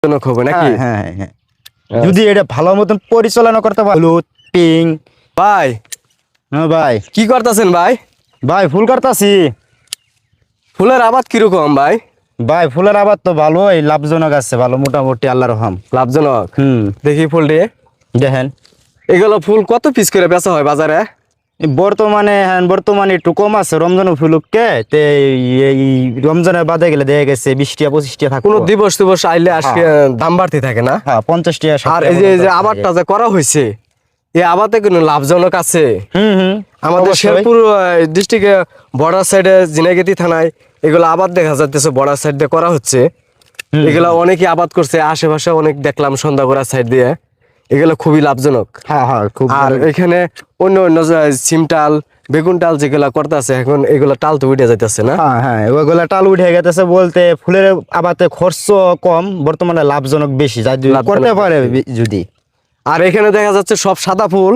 জনক হবে নাকি? হ্যাঁ হ্যাঁ হ্যাঁ যদি এটা ভালো মতন পরিচালনা করতে পারো, হলুদ পিং। ভাই হ্যাঁ ভাই, কি করতেছেন ভাই? ভাই ফুল কাটতাছি। ফুলের আবাদ কিরকম ভাই? ভাই ফুলের আবাদ তো ভালোই লাভজনক আছে, ভালো মোটামুটি আল্লাহর রহম। লাভজনক? হুম, দেখি ফুলটি। দেখেন এগুলো ফুল কত পিস করে বেচা হয় বাজারে? বর্তমানে একটু কম আছে রমজান উপলক্ষে। তে এই রমজানের বাদে গেলে দেখা গেছে 20 টা 25 টা থাকে। কোন দিবস দিবস আইলে আজকে দাম বাড়তি থাকে না? হ্যাঁ 50 টা 60 আর টা এই যে পর্যন্ত আবাদটা যে করা হয়েছে, এই আবাদে কোনো লাভজনক আছে? হুম হুম আমাদের অবশ্যই। শেরপুর ডিস্ট্রিক্টে বর্ডার সাইডে জিনাগেতি থানায় এগুলো আবাদ দেখা যাচ্ছে, বর্ডার সাইড দিয়ে করা হচ্ছে। এগুলা অনেকে আবাদ করছে, আশেপাশে অনেক দেখলাম সন্ধ্যাগড়া সাইড দিয়ে। এগুলো খুবই লাভজনক। হ্যাঁ হ্যাঁ খুব আর এখানে অন্য অন্য সিমটাল বেগুন টাল যেগুলা করতেছে এখন, এগুলা টাল তো উঠে যাইতেছে না? হ্যাঁ হ্যাঁ ওইগুলা টাল উঠে গেছে বলতে, ফুলের আবাদে খরচ কম, বর্তমানে লাভজনক বেশি, যাই করতে পারে যদি। আর এখানে দেখা যাচ্ছে সব সাদা ফুল।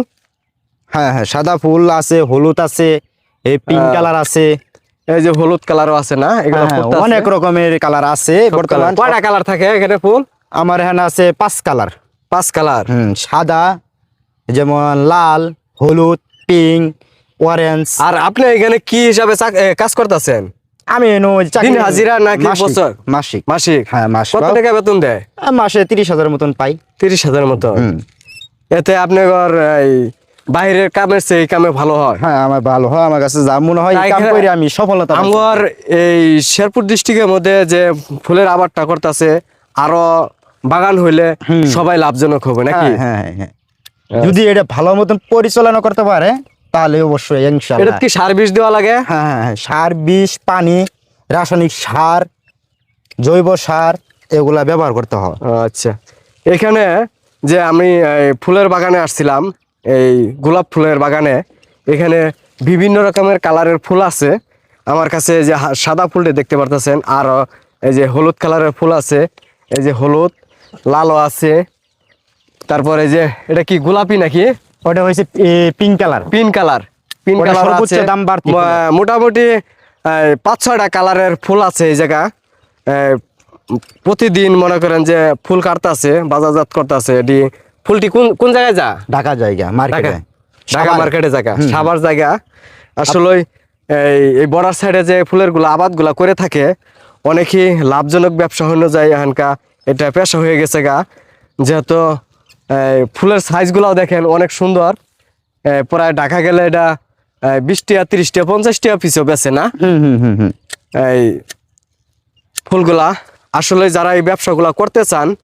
হ্যাঁ হ্যাঁ সাদা ফুল আছে, হলুদ আছে, এই পিঙ্ক কালার আছে। এই যে হলুদ কালারও আছে না? এগুলো অনেক রকমের কালার আছে বর্তমান। কয়টা কালার থাকে এখানে ফুল? আমার এখানে আছে 5 কালার। 5 কালার? সাদা, যেমন লাল, হলুদ, পিঙ্ক, অরেঞ্জ। আর আপনি এখানে কি হিসাবে কাজ করতেছেন? আমি দিন হাজিরা নাকি বছর? মাসিক। মাসিক? হ্যাঁ মাসিক। কত টাকা বেতন দেয়? মাসে 30,000 মতন পাই। 30,000 মতো? এতে আপনার বাইরের কামের চেয়ে এই কামে ভালো হয়? হ্যাঁ আমার ভালো হয়, আমার কাছে যা মনে হয় এই কাম করে আমি সফলতা পাই। আমার এই শেরপুর ডিস্ট্রিক্টের মধ্যে যে ফুলের আবাদটা করতেছে, আরো বাগান হইলে সবাই লাভজনক হবে নাকি? হ্যাঁ হ্যাঁ হ্যাঁ যদি এটা ভালো মতন পরিচালনা করতে পারে তাহলে অবশ্যই ইনশাআল্লাহ। এটা কি সার বিষ দেওয়া লাগে? হ্যাঁ হ্যাঁ সার, বিষ, পানি, রাসায়নিক সার, জৈব সার এগুলা ব্যবহার করতে হয়। আচ্ছা, এখানে যে আমি ফুলের বাগানে আসছিলাম, এই গোলাপ ফুলের বাগানে, এখানে বিভিন্ন রকমের কালারের ফুল আছে। আমার কাছে যে সাদা ফুলটা দেখতে পারতেছেন, আর এই যে হলুদ কালারের ফুল আছে, এই যে হলুদ, লালও আছে। তারপরে যে এটা কি গোলাপি নাকি? ওটা হয়েছে pink colour. Pink colour? Pink ওটা কালার সর্বোচ্চ আছে। দাম বাড়তি। মোটামুটি 5-6টা কালারের ফুল আছে এই জায়গা। প্রতিদিন মনে করেন যে ফুল কাটতেছে, বাজারজাত করতেছে। ফুলটি কোন কোন জায়গায় যা? ঢাকা জায়গা মার্কেটে, ঢাকা মার্কেটে জায়গা, সাভার জায়গা। আসলে এই বর্ডার সাইডে যে ফুলের আবাদ গুলা করে থাকে, অনেকই লাভজনক ব্যবসা হয়ে যায় এখানকার। এটা পেশা হয়ে গেছে গা, যেহেতু ফুলের সাইজ গুলাও দেখেন অনেক সুন্দর। প্রায় ঢাকা গেলে এটা 20 টাকা, 30 টাকা, 50 টাকা পিসও বেছে না এই ফুলগুলা। আসলে যারা এই ব্যবসাগুলা করতে চান